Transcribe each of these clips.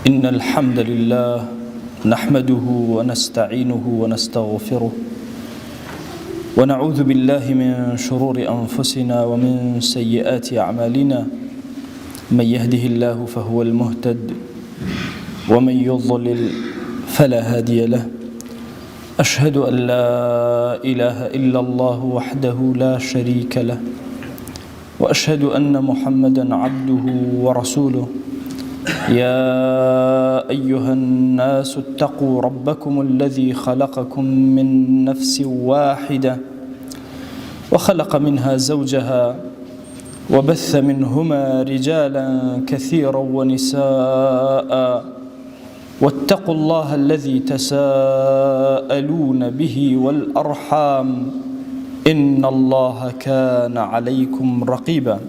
إن الحمد لله نحمده ونستعينه ونستغفره ونعوذ بالله من شرور أنفسنا ومن سيئات أعمالنا من يهده الله فهو المهتد ومن يضلل فلا هادي له أشهد أن لا إله إلا الله وحده لا شريك له وأشهد أن محمدًا عبده ورسوله يا أيها الناس اتقوا ربكم الذي خلقكم من نفس واحدة وخلق منها زوجها وبث منهما رجالا كثيرا ونساء واتقوا الله الذي تساءلون به والأرحام إن الله كان عليكم رقيبا.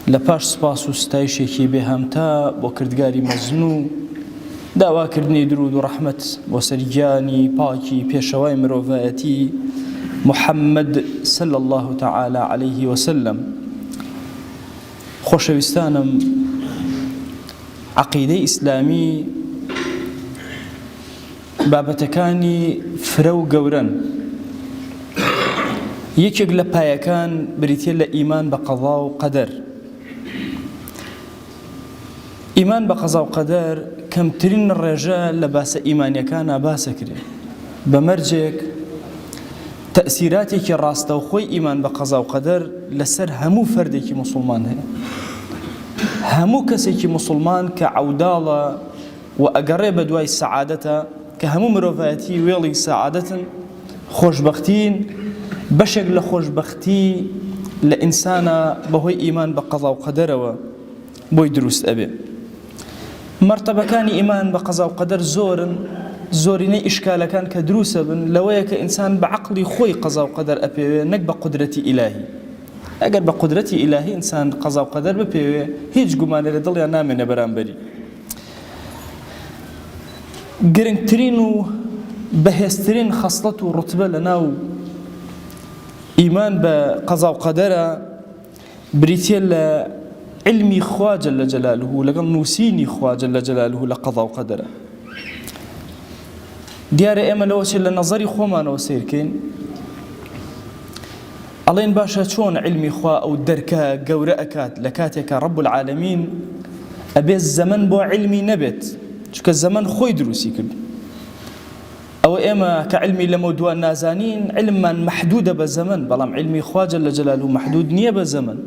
لپاش سپاس و ستایشێکی بێهەمتا بۆ کردگاری مەزنوو داواکردنی درود و ڕەحمەت بۆ سەرگیانی پاکی پێشەوای مرۆڤایەتی محەممەد صلی الله تعالی عليه وسلم. خۆشەویستانم، عەقیدەی ئیسلامی بابەتەکانی فرە و گەورەن. یەکێک لە پایەکان بریتیە لە ئیمان بە قەضا و قەدەر. ئیمان بە قەزا و قەدەر کەمترین ڕێژە لە باسە ئیمانیەکانە باسە کرێ، بە مەرجێک تەئسیراتێکی ڕاستەوخۆی ئیمان بە قەزا و قەدەر لەسەر هەموو فەردێکی موسڵمان هەیە. هەموو کەسێکی موسڵمان کە عەوداڵە و ئەگەڕێ بە دوای سەعادەتە، کە هەموو مرۆڤایەتی وێڵی سەعادەتن، خۆشبەختین، بەشێک لە خۆشبەختی لە ئینسانە بەهۆی ئیمان بە قەزا و قەدەرەوە بۆی دروست ئەبێ. مەرتەبەکانی ئیمان بە قەزا و قەدەر زۆرن، زۆرینەی ئیشکالەکان کە دروسە بن لەوەیە کە ئینسان بە عەقڵی خۆی قەزا و قەدەر ئەپێوێ، نەک بە قودرەتی ئیلاهی. ئەگەر بە قودرەتی ئیلاهی ئینسان قەزا و قەدەر بپێوێ، هیچ گومانێ لە دڵیان نامێنە بەرامبەری. گرنگترین و بەهێزترین خەسڵەت و ڕوتبە لەناو ئیمان بە قەزا و قەدەرە بریتیە لە علمی خوا جل جلاله لەگەڵ نووسینی خوا جل جلاله لە قەضا و قەدەرە. دیارە ئێمە لەوەچێ لە نەزەری خۆمانەوە سیرکەین، ئەڵێن باشە چۆن علمی خوا ئەو دەرکە گەورە ئەکات لە کاتێکە ڕەب العالەمین ئەبێ زەمن بۆ علمی نەبێت، چونکە زەمن خۆی دروستی کرد. ئەوە ئێمە کە علمی لەمە دووان نازانین، علممان مەحدودە بە زەمن، بەڵام علمی خوا جل جلاله مەحدود نییە بە زەمن.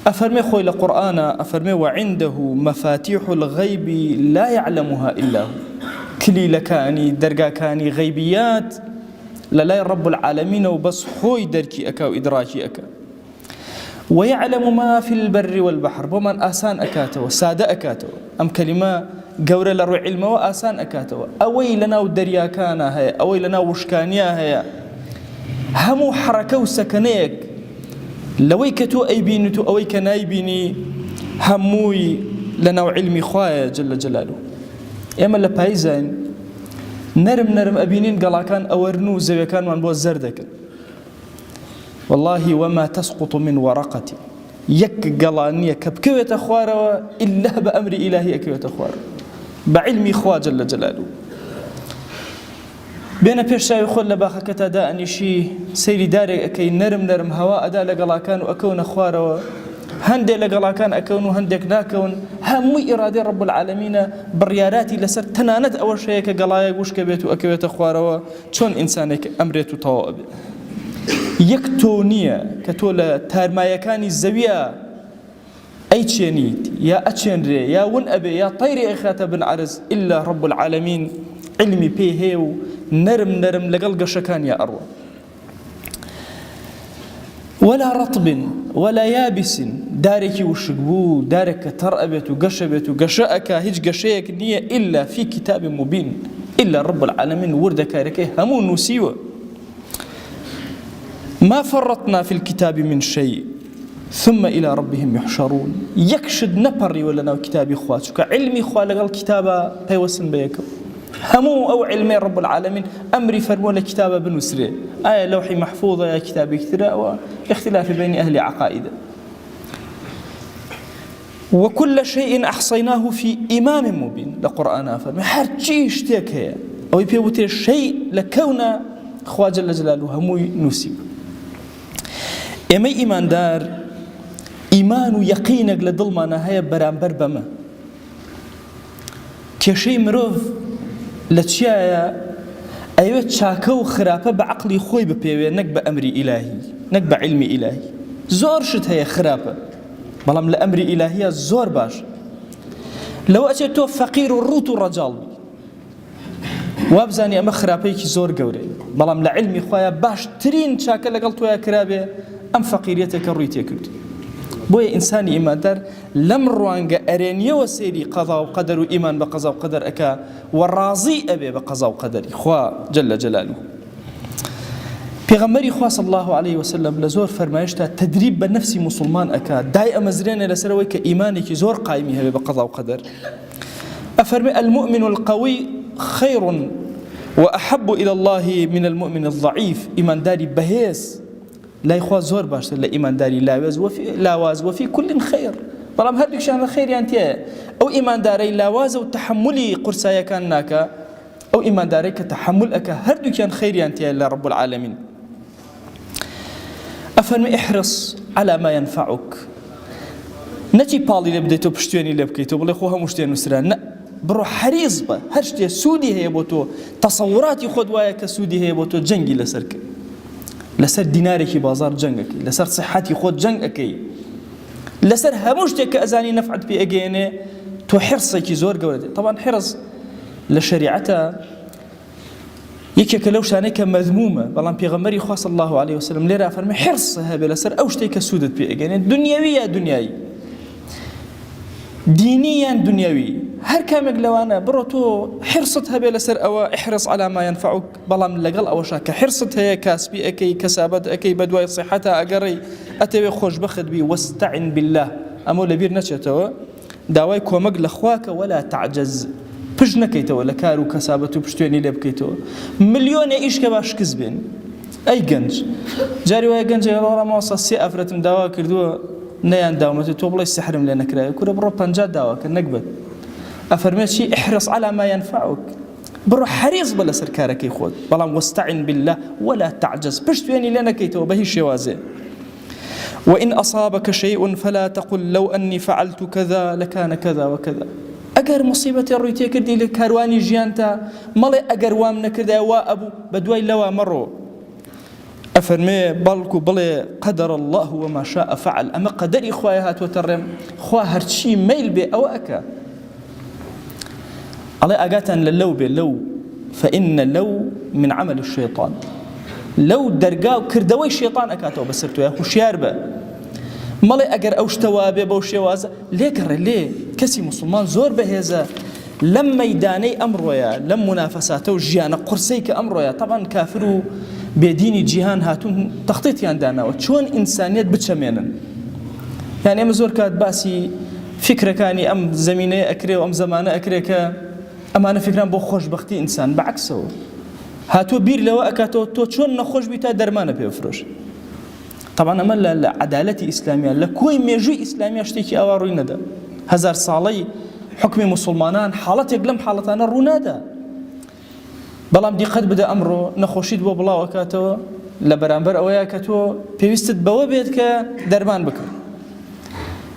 أفرمي خوي القرآن أفرمي وعنده مفاتيح الغيب لا يعلمها إلا هو. كلي لكاني درجا كاني غيبيات للا رب العالمين وبس خوي دركي أكا وإدراكي أكا. ويعلم ما في البر والبحر، بمن آسان أكاتو سادة أكاتو أم كلمة جورة لروع علم وآسان أكاتو. أوي لنا ودريا كان هي، أوي لنا وشكانيا هي، همو حركة وسكنيك لەوەی کە تۆ ئەیبینی و ئەوەی کە نایبینی هەمووی لەناو علمی خوایە جل جلاله. ئێمە لە پاییزین نەرم نەرم ئەبینین گەڵاکان ئەوەرن و زەویەکانمان بۆ زەر دەکەن. والله وما تسقط من ورقة، یەک گەڵان نییە کە بکەوێتە خوارەوە ئیلا بە ئەمری ئیلاهی ئەکەوێتە خوارەوە بە علمی خوا جل جلاله. بێنە پێش چاوی خۆت لە باخەکەتا دائەنیشی، سەیری دارێک ئەکەی نەرم نەرم هەوا ئەدا لە گەڵاکان و ئەکەونە خوارەوە، هەندێک لە گەڵاکان ئەکەون و هەندێک ناکەون. هەمووی ئیرادەی ڕەب العالەمینە، بڕیاراتی لەسەر تەنانەت ئەوەش هەیە کە گەڵایەک وشکە بێت و ئەکەوێتە خوارەوە چۆن ئینسانێک ئەمرێت و تەواو ئەبێت. یەک تۆ نییە کە تۆ لە تارمایەکانی زەویە ئەیچێنیت یا ئەچێنرێ یا ون ئەبێ یا تەیری ئەخاتە بن عەرز ئیلا ڕەب العالەمین علمی پێ هەیە و نەرم نەرم لەگەڵ گەشەکانیە ئەڕوە. ولا رطب ولا يابس، دارێکی وشک بوو، دارێک کە تەڕ ئەبێت و گەشە بێت و گەشە ئەکا، هیچ گەشەیەک نییە ئیلا فی کتاب مبین، ئیلا ڕەب العالەمین وردەکارەکەی هەموو نووسیوە. ما فرطنا في الكتاب من شيء ثم إلى ربهم يحشرون. يكشد نپەڕی وە لەناو کتابی خوا، چونکە علمی خوا لەگەڵ کتابە پەیوەستن بە یەکەوە. همو أو علمي رب العالمين أمري فرمولا كتابة بنسري آية لوحي محفوظة يا كتابي كثيرة واختلاف بين أهل عقائد. وكل شيء أحصيناه في إمام مبين لقرآن فرمي هرچی شتێک هەیە ئەوەی پێ وتێ شەی لە کەونە خوا جەل جەلالوه هەمووی نووسی ئێمەی ئیماندار ئیمان و یەقینێک لە دڵمانە هەیە بەرامبەر بەمە کێشەی مرۆڤ لە چیایە ئەوێت چاکە و خراپە بە عەقڵی خۆی بپێوێ نەک بە ئەمری ئیلاهی نەک بە عیلمی ئیلاهی زۆر شت هەیە خراپە بەڵام لە ئەمری ئیلاهیە زۆر باش لەوە ئەچێت تۆ فەقیر و ڕوت و ڕەجاڵ بی وابزانی ئەمە خراپەیەکی زۆر گەورەیە بەڵام لە عیلمی خۆیە باشترین چاکە لەگەڵ تۆیە کرابێ ئەم فەقیریەتێکە ڕووی تێکرد بۆیە ئینسانی ئیماندار لەم ڕوانگە ئەرێنیەوە سێری قەضا و قەدەر و ئیمان بە قەزا و قەدەر ئەکا و ڕازی ئەبێ بە قەزا و قەدەری خوا جەل جەلالوه پێغەمبەری خوا صلی الله عليه وسلم لە زۆر فەرمایشتا تدریب بە نەفسی موسڵمان ئەکا دای ئەمەزرێنێ لەسەرەوەی کە ئیمانێکی زۆر قایمی هەبێ بە قەزا و قەدەر ئەفەرمێ المؤمن القوي خير وأحب إلى الله من المؤمن الضعيف إيمان داري بهيس لا يخوا زور باشتر لا إيمان داري لاواز وفي كل خير بەڵام هەردووکشان خەیریان تێیە ئەو ئیماندارەی لاوازە و تەحملی قورسایەکان ناکە ئەو ئیماندارەی کە تەحمل ئەکە هەردووکیان خەیریان تێیە لە رب العالمین ئەفەرمێ احرص على ما ينفعك نەچی پاڵی لێ بدەیتەوە پشتێنی لێ بکەیتەوە بڵێ خۆ هەموو شتێ نووسرا نە بڕۆ حەریز بە هەر شتێ سوودی هەیە بۆ تۆ تەسەوراتی خۆت وایە کە سوودی هەیە بۆ تۆ جەنگی لەسەر کرد لەسەر دینارێکی بازار جەنگ ئەکەی لەسەر صحەتی خۆت جەنگ ئەکەی لەسەر هەموو شتێک کە ئەزانی نەفعت پێ ئەگەیەنێ تۆ حرسێکی زۆر گەورە طبعا حرس لە شەریعەتە یەکێکە لەو شانەی کە مەذمومە بەڵام پێغەمبەری خوا صلی الله عليه وسلم لێرە فەرمێ حرس هەبێ لەسەر ئەو شتێک کە سوودت پێ ئەگەیەنێ دنیاوی یا دنیایی دینی یان دنیاوی هەر کامێک لەوانە بڕۆ تۆ حرست هەبێ لەسەر ئەوە احرص على ما ينفعك بەڵام لەگەڵ ئەوەشا کە حرست هەیە کاسبی ئەکەی کەسابەت ئەکەی بە دوای صحەتە ئەگەڕی ئەتەوێ خۆشبەخت بی واستعن بالله ئەمە لەبیر نەچێتەوە داوای کۆمەک لە خواکە ولا تعجز پشت نەکەیتەوە لە کار و کەسابەت و پشتێنی لێ بکەیتەوە ملیۆنێ ئیش کە باش کەس بێن ئەی گەنج جاری وایە گەنجێ ڕامەوەسە سێ ئەفرەتم داوا کردووە نەیان داومەتی تۆ بڵێ سحرم لێ نەکرایە کورە بڕۆ 50 داواکە نەکبێت ئەفەرمێ چی احرص على ما ينفعك بڕۆ حەریص بە لەسەر کارەکەی خۆت بەڵام واستعن بالله ولا تعجز پشتێنی لێ نەکەیتەوە بە هیچ شێوازێ وإن أصابك شيء فلا تقل لو أني فعلت كذا لكان كذا وكذا ئەگەر مصیبەتی ڕووی تێکردی لە کاروانی ژیانتە مەڵێ ئەگەر وام نەکردایە وا ئەبوو بە دوای لەوە مەڕۆ ئەفەرمێ بەڵکو بڵێ قەدەر الله وما شاء فعل ئەمە قەدەری خوایە هاتووەتە ڕێم خوا هەرچی مەیل بێ ئەوە ئەکە ئەڵێ ئاگاتان لە لەو بێ لەو فإن لەو من عمل الشيطان لەو دەرگا و کردەوەی شێطان ئەکاتەوە بەسەر تۆیە هوشیار بە مەڵێ ئەگەر ئەو شتەوا بێ بەو شێوازە لێگەڕێ لێ کەسی موسڵمان زۆر بەهێزە لەم مەیدانەی ئەمڕۆیە لەم منافەساتە و ژیانە قورسەی کە ئەمڕۆیە طبعا کافر و بێدینی جیهان هاتوون تەختیتیان داناوە چۆن ئینسانیەت بچەمێنن یعنی ئێمە زۆر کات باسی فکرەکانی ئەم زەمینەیە ئەکرێ و ئەم زەمانە ئەکرێ کە ئەمانە فکران بۆ خۆشبەختی ئینسان بەعکسەوە هاتووە بیر لەوە ئەکاتەوە تۆ چۆن نەخۆش بی تا دەرمانە پێ بفرۆش طبعا ئەمە لە عەدالەتی ئیسلامیە لە کۆی مێژووی ئیسلامیە شتێکی ئەوە ڕووی نەدا هەزار ساڵەی حکمی موسڵمانان حاڵەتێک لەم حاڵەتانە ڕوو نادا بەڵام دیقەت بدە ئەمڕۆ نەخۆشیت بۆ بڵاو ئەکاتەوە لە بەرامبەر ئەوەیە کە تۆ پێویستت بەوە بێت کە دەرمان بکەیت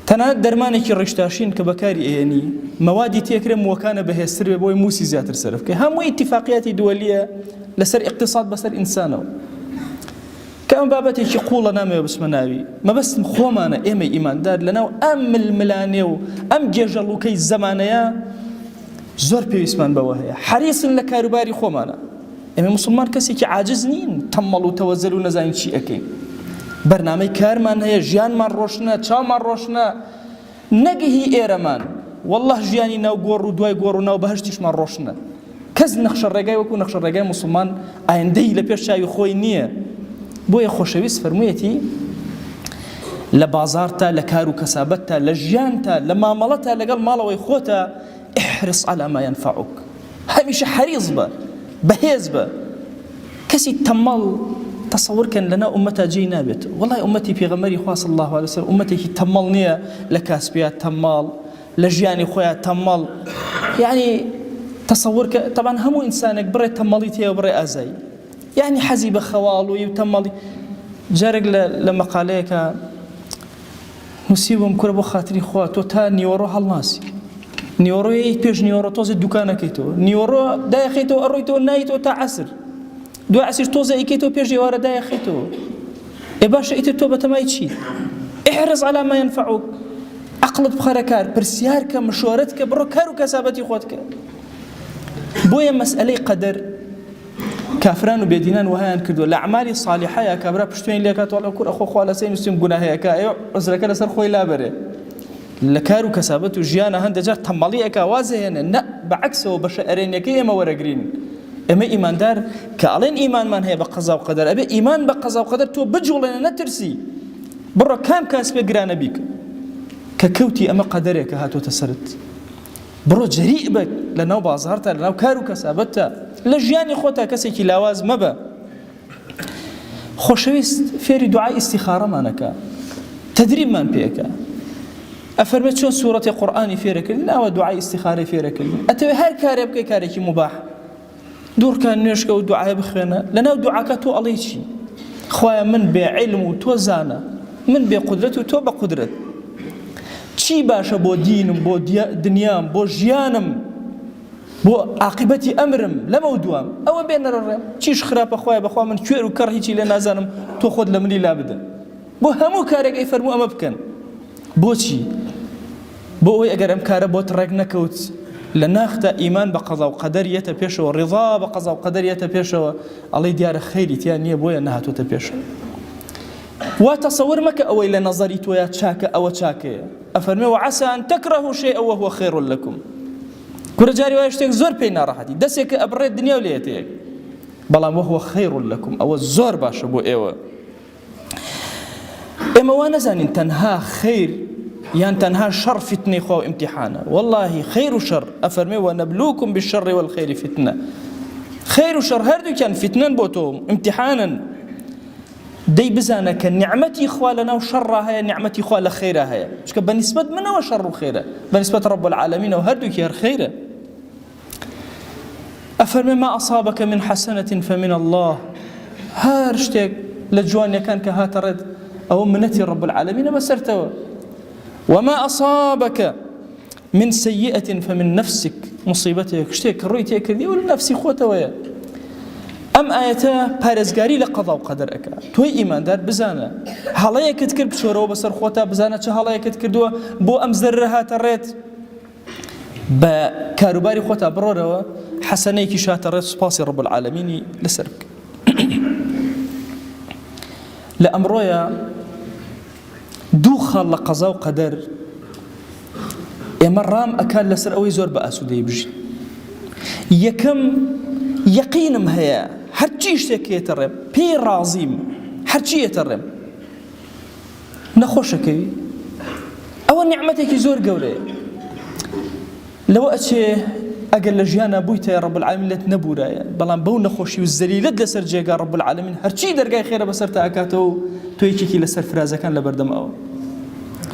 تەنانەت دەرمانێکی ڕیشتاشین کە بەکاری ئێنی مەوادی تێکرێ مووەکانە بەهێزتر بێ بۆی موسی زیاتر سەرف بکەی هەموو ئیتیفاقیاتی دووەلیە لەسەر اقتصاد بەسەر ئینسانەوە کە ئەم بابەتێکی قوڵە نامەوێ بسمە ناوی مەبەستم خۆمانە ئێمە ئیماندار لەناو ئەم ململانێ و ئەم گێژەڵوکەی زەمانەیە زۆر پێویستمان بەوە هەیە حەریصن لە کاروباری خۆمانە ئێمە موسڵمان کەسێکی عاجز نین تەمەڵ و تەوەزەل و نەزانین چی ئەکەین بەرنامەی کارمان هەیە ژیانمان ڕۆشنە چاومان ڕۆشنە نەگەهی ئێرەمان والله ژیانی ناو گۆڕ و دوای گۆڕ و ناو بەهشتیشمان ڕۆشنە کەس نەخشە ڕێگای وەکو نەخشە ڕێگای موسڵمان ئایندەی لە پێش چاوی خۆی نییە بۆیە خۆشەویست فەرموویەتی لە بازارتا لە کار و کەسابەتتا لە ژیانتا لە مامەڵەتا لەگەڵ ماڵەوەی خۆتە احرص على ما ينفعك هەمیشە حەریص بە بەهێز بە کەسی تەمەڵ تصورکەن لەناو ئومەتا جێی نابێت وەڵای ئومەتی پێغەمبەری خوا صلی الله عليه وسلم ئومەتێکی تەمەڵ نییە لە کاسبیات تەماڵ لە ژیانی خۆیان تەمەڵ یعنی تصورکە طبعا هەموو ئینسانێک بڕێ تەمەڵی تێوە بڕێ ئازایی یعنی حەزی بە خەواڵوی و تەمەڵی جارێک لە مەقالەیەکە نووسیبووم کورە بۆ خاتری خوا تۆ تا نیوەڕۆ هەڵناسی نیوەڕۆی پێش نیوەڕۆ تۆزێ دوکانەکەیتەوە نیوەڕۆ دایەخیتەوە ئەڕۆیتەوە نایتەوە تا عەسر دوای عەسر تۆزە ئیکەیتەوە پێش ئێوارە دایەخیتەوە ئێ باشە ئیتر تۆ بەتەمای چی احرص على ما ينفعك عقلت بخەرە کار پرسیار کە مشۆرەت کە بڕۆ کار و کەسابەتی خۆت کە بۆیە مەسئلەی قەدەر کافران و بێدینان وهایان کردووە لە ئەعمالی صالحەیە کابرا پشتوێن لێکات وەڵێ کوڕە خۆ خوا لەسەر نووسیم گوناهەیەکە ئێوە عوزرەکە لەسەر خۆی لابەرێ لە کار و کەسابەت و ژیانە هەندێک جار تەمەڵی ئەکا وازەهێنێ نە بەعەکسەوە بە شەئرێنیەکەی ئێمە وەرەگرین ئێمە ئیماندار کە ئەڵێن ئیمانمان هەیە بە قەزا و قەدەر ئەبێ ئیمان بە قەزا و قەدەر تۆ بجوڵێنە نەترسی بڕۆ کام کاسبێ گرانە بیکە کە کەوتی ئەمە قەدەرێکە هاتۆتە سەرت بڕۆ جەریء بە لەناو بازاڕتا لەناو کار و کەسابەتتا لە ژیانی خۆتا کەسێکی لاواز مەبە خۆشەویست فێری دوعای ئیستیخارەمانەکە تەدریبمان پێکە ئەفەرمێت چۆن سوورەتی قورئانی فێرەکردن ئەوە دوعای ئیستیخارەی فێرەکردن ئەتەوێ هەر کارێ بکەی کارێکی مباح دوورکان نوێشکە و دوعای بخوێنە لەناو دوعاکە تۆ ئەڵێی چی خوایە من بێ عیلم و تۆ زانە من بێ قودرەت و تۆ بە قودرەت چی باشە بۆ دینم بۆ دنیام بۆ ژیانم بۆ عاقبەتی ئەمرم لەمە دوام ئەوە بێنەرە ڕێم چیش خراپە خوایە بەخوا من کوێر و کەڕ هیچی لێ نازانم تۆ خۆت لە منی لا بدە بۆ هەموو کارێک ئەی فەرموو ئەمە بکەن بۆچی بۆ ئەوەی ئەگەر ئەم کارە بۆت ڕێک نەکەوت لە ناختا ئیمان بە قەزا و قەدەر یەتە پێشەوە ڕیضا بە قەزا و قەدەر یەتە پێشەوە ئەڵێ دیارە خەیری تیان نییە بۆیە نەهاتۆتە پێشەوە وا تەسەور مەکە ئەوەی لە نەزەری تۆیە چاکە ئەوە چاکەیە ئەفەرمێ وعەسى أن تكرهوا شيئا وهو خير لكم کورە جاری وایە شتێک زۆر پێی ناڕەحەتی دەستێکە ئەبڕێت دنیا و لێتەیەک بەڵام وهو خير لكم ئەوە زۆر باشە بۆ ئێوە ئێمە وا نەزانین تەنها خەیر یان تەنها شەڕ فتنەی خوا و ئیمتیحانە والله خەیر و شەڕ ئەفەرمێ وەنەبلوکم بالشەڕ والخەیر فتنە خەیر و شەڕ هەردووکیان فتنەن بۆ تۆ ئیمتیحانن دەی بزانە کە نیعمەتی خوا لەناو شەڕا هەیە نیعمەتی خوا لە خەیرا هەیە چونکە بەنسبەت منەوە شەڕ و خەیرە بەنسبەت رب العالمینەوە هەردووکی هەر خەیرە ئەفەرمێ ما أصابك من حسنة فمن الله هەر شتێک لە جوانیەکان کە هاتە ڕێت ئەوە منەتی رب العالمینە بەسەرتەوە وما أصابك من سيئة فمن نفسك مصيبتك شتێک ڕووی تێکردی و لە نەفسی خۆتەوەیە ئەم ئاەتە پارێزگاری لە قەضا و قەدەر ئەکا تۆی ئیماندار بزانە هەڵەیەکت کرد بچۆرەوە بەسەر خۆتا بزانە چه هەڵەیەکت کردووە بۆ ئەم زەررە هاتە ڕێت بە کاروباری خۆتا بڕۆرەوە حەسەنەیەکی شاتە ڕێت سوپاسی ڕب العالەمینی لەسەر بکە لە ئەمڕۆیە دوو خاڵ لە قەزا و قەدەر ئێمە ڕام ئەکات لەسەر ئەوەی زۆر بە ئاسوودەی بژین یەکەم یەقینم هەیە هەرچی شتێک هێتە ڕێم پێی ڕازیم هەرچی هێتە ڕێم نەخۆشەکەوی ئەوە نیعمەتێکی زۆر گەورەیە لەوە ئەچێ ئەگەر لە ژیانە بوویتە رب العالمین لێت نەبوورایە بەڵام بەو نەخۆشی و زەلیلەت لەسەر جێگا رب العالمین هەرچی دەرگای خێرە بەسەرتا ئەکاتەوە و تۆ یەکێکی لەسەر فرازەکان لە بەردەم ئەوە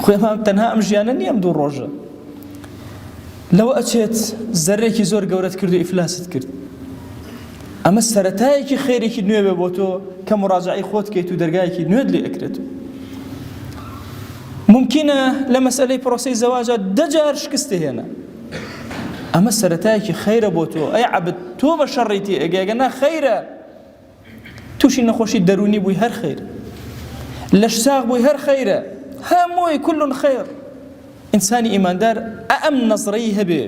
خۆیان تەنها ئەم ژیانە نییە ئەم دوو ڕۆژە لەوە ئەچێت زەرێکی زۆر گەورەت کرد و ئیفلاست کرد ئەمە سەرەتایەکی خێرێکی نوێ بێ بۆ تۆ کە مراجعەی خۆت کەیت و دەرگایەکی نوێت لێ ئەکرێت ممکنە لە مەسئلەی پرۆسەی زەواجە 10 جار شکست هێنا ئەمە سەرەتایەکی خەیرە بۆ تۆ ئەی عەبد تۆ بە شەڕیتی ئەگەیگەنا خەیرە تووشی نەخۆشی دەرونی بووی هەر خەیرە لەش ساغ بووی هەر خەیرە هەمووی كل خەیر ئینسانی ئیماندار ئەم نەزڕەی هەبێ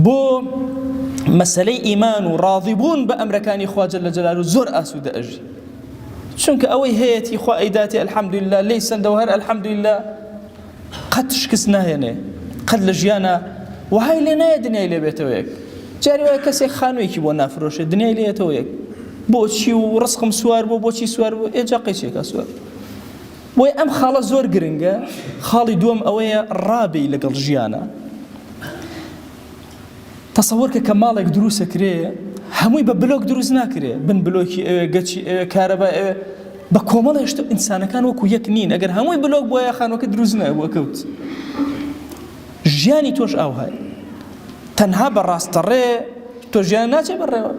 بۆ مەسەلەی ئیمان و ڕاضیبوون بە ئەمرەکانی خوا جەل جەلاله زۆر ئاسوودە ئەژی چونکە ئەوەی هەیەی خوا ئەیداتی الحەمدولله لێی سەندەوە هەر الحەمدولله قەت شکست ناهێنێ قەت لە ژیانە وهای لێ نایە دنیای لێ بێتەوە یەک جاری وایە کەسێک خانوویەکی بۆ نافرۆشێ دنیای لێتەوە یەک بۆچی و ڕزقم سوار بوو بۆچی سوار بوو ئێجا قەیچێکە سوار بۆی ئەم خاڵە زۆر گرنگە خاڵی دووەم ئەوەیە ڕابی لەگەڵ ژیانە تەسەوەر کە ماڵێک دروستە کرێ هەمووی بە بلۆک دروست ناکرێ بن بلۆکی ئەوێ گەچی ئەوێ کارەبا ئەوێ بە کۆمەڵ هێشتا ئینسانەکان وەکو یەک نین ئەگەر هەمووی بلۆک بۆ یاخانەکە دروست نابووە کەوت ژیانی تۆش ئەو هەیە تەنها بە ڕاستەڕێ تۆ ژیان ناچێ بەڕێوە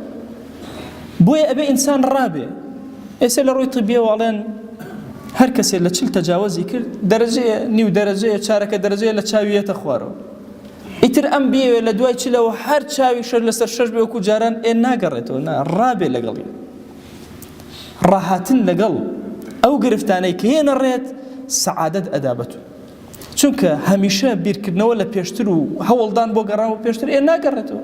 بۆیە ئەبێ ئینسان ڕابێ ئێستا لە ڕووی طبیەوەڵێن هەر کەسێ لە چل تەجاوزی کرد دەرەجەیە نیو دەرەجەیە چارەکە دەرەجەیە لە چاویەتە خوارەوە ئیتر ئەم بێوێ لە دوای چلەوە هەر چاوی شەر لەسەر شەش بێ وەکو جاران ناگەڕێتەوە نا ڕابێ لەگەڵی ڕاهاتن لەگەڵ ئەو گرفتانەی کە هێنەڕێت سەعادەت ئەدابەت چونکە هەمیشە بیرکردنەوە لە پێشتر و هەوڵدان بۆ گەڕان و پێشتر ناگەڕێتەوە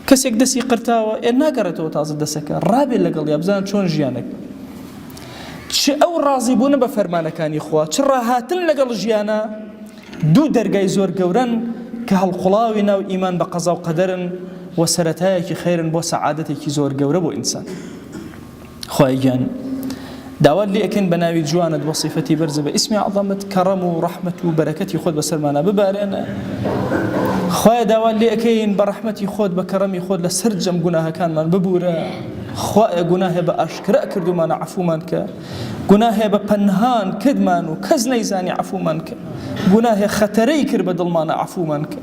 کەسێک دەستی قرتاوە ناگەڕێتەوە تازە دەسەکە ڕابێ لەگەڵ یا بزان چۆن ژیانەکە چ ئەو ڕازی بوونە بە فەرمانەکانی خوا چ ڕاهاتن لەگەڵ ژیانە دوو دەرگای زۆر گەورن کە هەڵقوڵاوی ناو ئیمان بە قەزا و قەدەرن و سەرەتایەکی خێرن بۆ سەعادەتێکی زۆر گەورە بۆ ئینسان خوای گیان داوات لێ ئەکەین بە ناوی جوانت بۆ صیفەتی بەرزە بە ئیسمی عەظەمت کەڕەم و ڕەحمەت و بەرەکەتی خۆت بەسەرمانە ببارێنە خوای داوات لێ ئەکەین بە ڕەحمەتی خۆت بە کەڕەمی خۆت لە سەر جەم گوناهەکانمان ببورە خوای گوناهێ بە ئاشکرا کردومانە عەفومان کە گوناهێ بە پەنهان کردمان و کەس نەیزانی عەفومان کە گوناهێ خەتەرەی کرد بە دڵمانە عەفومان کە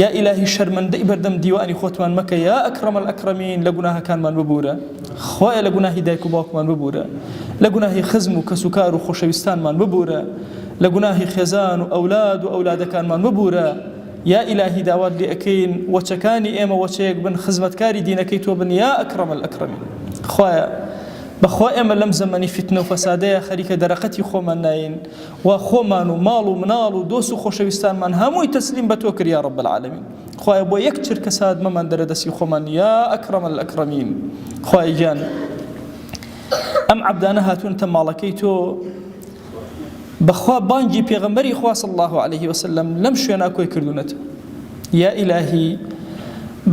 یا ئیلاهی شەرمەندەی بەردەم دیوانی خۆتمان مەکە یا ئەکرەم الئەکرەمین لە گوناهەکانمان ببورە خوایە لە گوناهی دایک و باوکمان ببورە لە گوناهی خزم و کەسوکار و خۆشەویستانمان ببورە لە گوناهی خێزان و ئەولاد و ئەولادەکانمان ببورە یا ئیلاهی داوات لێ ئەکەین وەچەکانی ئێمە وەچەیەک بن خزمەتکاری دینەکەی تۆ بن یا ئەکرەم الئەکرەمین خوایە بەخوا ئێمە لەم زەمەنی فیتنە و فەسادەیە خەریکە دەرەقەتی خۆمان ناین و خۆمان و ماڵ و مناڵ و دۆست و خۆشەویستانمان هەمووی تەسلیم بە تۆ کرد یا رب العالمین خوایە بۆ یەک چرکە سات مەمان دەرەدەستی خۆمان یا ئەکرەم الئەکرەمین خوای گیان ئەم عەبدانە هاتوونتە ماڵەکەی تۆ بەخوا بانگی پێغەمبەری خوا صلی الله عليه وسلم لەم شوێنە کۆی کردوونەتە یا ئیلاهی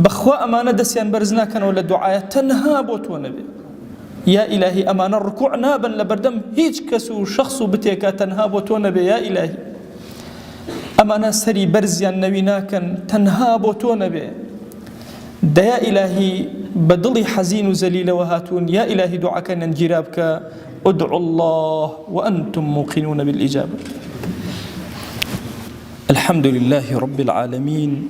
بەخوا ئەمانە دەستیان بەرز ناکەنەوە لە دوعایە تەنها بۆ تۆ نەبێ یا ئیلاهی ئەمانە ڕکوع نابن لە بەردەم هیچ کەس و شەخص و بتێکە تەنها بۆ تۆ نەبێ یا ئیلاهی ئەمانە سەری بەرزیان نەوی ناکەن تەنها بۆ تۆ نەبێ دەیا ئیلاهی بە دڵی حەزین و زەلیلەوە هاتوون یا ئیلاهی دوعاکەنیان گیرا بکە ادعوا الله وأنتم موقنون بالإجابة الحمد لله رب العالمين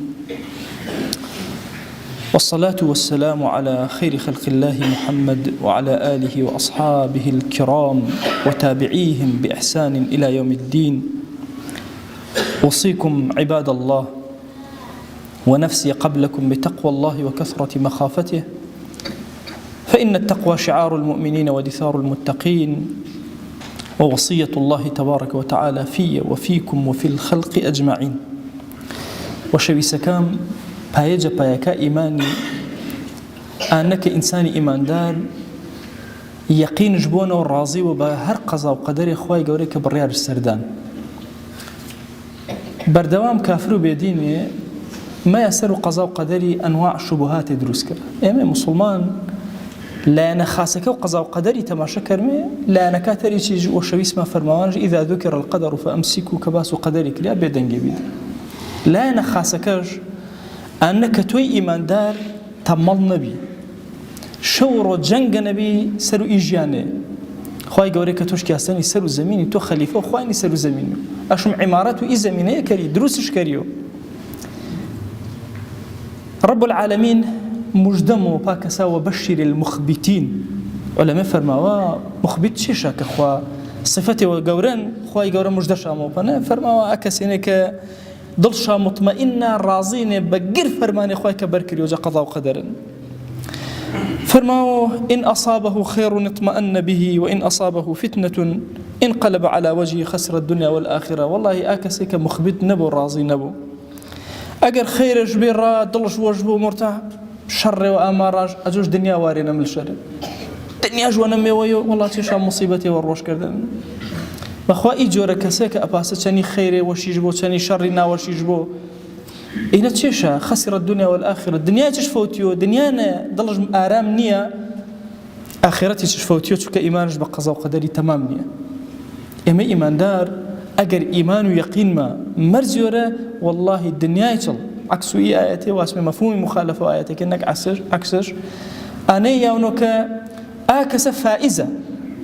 والصلاة والسلام على خير خلق الله محمد وعلى آله وأصحابه الكرام وتابعيهم بإحسان إلى يوم الدين أوصيكم عباد الله ونفسي قبلكم بتقوى الله وكثرة مخافته فإن التقوى شعار المؤمنين ودثار المتقين ووصية الله تبارك وتعالى في وفيكم وفي الخلق أجمعين وشويسكام بايجا بايكا إيماني أنك إنسان إيمان دار يقين جبونا والراضي وبهر قضاء وقدر إخوائي قوليك بالريار السردان بردوام كافر بيديني ما يسر قضاء وقدري أنواع شبهات دروسك إيمي مسلمان لا أنا خاصك وقضاء وقدري تماشى كرمي لا أنا كاتري شيء وشويس ما فرمانج إذا ذكر القدر فأمسكوا كباس قدرك لا بيدن جبيد لا أنا خاصكش أنك توي إيمان دار تمل نبي شور جنگ نبي سر إيجانه خواهي قوريك توش كاستاني سر زميني تو خليفة وخواهي سر زميني أشم عمارات وإي زمينية كري دروسش كريو رب العالمين مجدم وباكسا وبشر المخبتين علماء فرماوا مخبت شيشا كخوا صفتي وقورن خواهي قورن مجدشا موبانا فرماوا أكسينك ضلشا مطمئنة راضين بقر فرماني خواهي كبركري وجا قضاء وقدر فرماوا إن أصابه خير اطمأن به وإن أصابه فتنة انقلب على وجهه خسر الدنيا والآخرة والله أكسيك مخبت نبو راضي نبو أجر خير جبير ضلش وجبه مرتاح شر وأمراج أجوج دنيا وارينا من الشر دنيا جوانا ميويو والله تشا مصيبتي والروش كردن بخوا إيجورا كساك أباسا تاني خيري وشيجبو تاني شري ناوشيجبو إلا تشا خسر الدنيا والآخرة الدنيا تشفوتيو دنيانا ضلج آرام نية آخرتي تشفوتيو تشكا إيمانش بقضاء وقدري تمام نية إما إيمان دار أجر إيمان ويقين ما مرزيورا والله الدنيا يتل عكس آياته واسم مفهوم مخالفة آياته كأنك عكسش أنا يونك آكس فائزة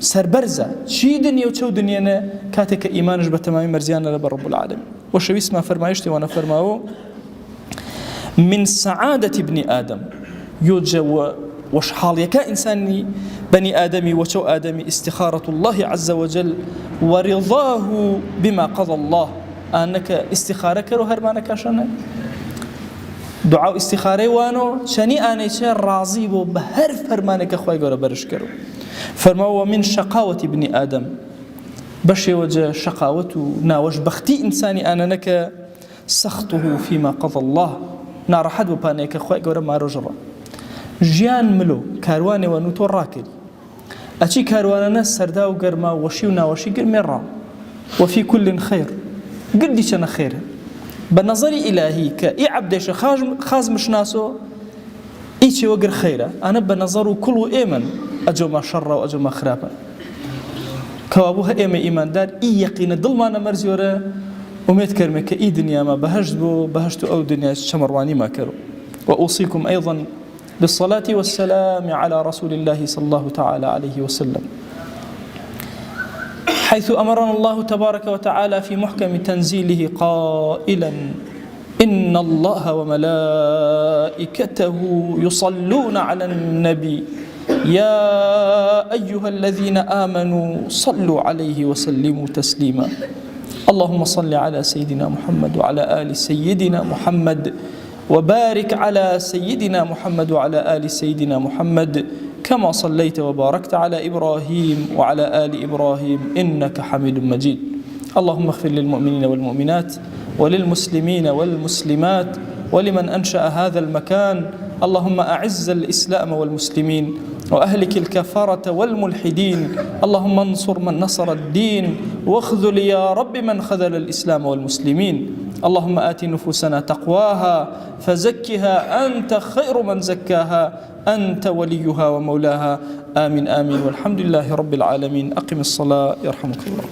سربرزة شي دنيا وشو دنيا كاتك إيمانش بتمام مرزيان لرب العالمين وشو اسمه فرمايشتي وأنا فرماو من سعادة ابن آدم يوجد وش حالي كإنساني بني آدمي وشو آدمي استخارة الله عز وجل ورضاه بما قضى الله أنك استخارة كرو هرمانك عشان دعاء استخارة وانو شني أنا شيء راضي بهر فرمانك أخوي جورا برش كرو فرموا من شقاوة ابن آدم بشي وجه شقاوته ناوش بختي إنساني أنا نك سخطه فيما قضى الله نار حد وبانيك أخوي جورا ما رجرا جيان ملو كارواني ونوتو راكل أشي كاروانا سردا وقرما وشي وناوشي قرمي الرام وفي كل خير قديش أنا خير بنظري إلهي كأي عبدش خاز مش ناسو إيشي وقر خيره أنا بنظره كله إيمن أجو ما شر وأجو ما خرابه كوابوها إيمان دار يقين ضل ما نمرزيوره وميت كرمه كأي دنيا ما بهجتو أو دنيا شمرواني ما كرو وأوصيكم أيضا بالصلاة والسلام على رسول الله صلى الله تعالى عليه وسلم حيث أمرنا الله تبارك وتعالى في محكم تنزيله قائلا إن الله وملائكته يصلون على النبي يا أيها الذين آمنوا صلوا عليه وسلموا تسليما اللهم صل على سيدنا محمد وعلى آل سيدنا محمد وبارك على سيدنا محمد وعلى آل سيدنا محمد كما صليت وباركت على إبراهيم وعلى آل إبراهيم إنك حميد مجيد اللهم اغفر للمؤمنين والمؤمنات وللمسلمين والمسلمات ولمن أنشأ هذا المكان اللهم أعز الإسلام والمسلمين وأهلك الكفرة والملحدين اللهم انصر من نصر الدين واخذل يا رب من خذل الإسلام والمسلمين اللهم آت نفوسنا تقواها فزكها أنت خير من زكاها أنت وليها ومولاها آمين آمين والحمد لله رب العالمين أقم الصلاة يرحمك الله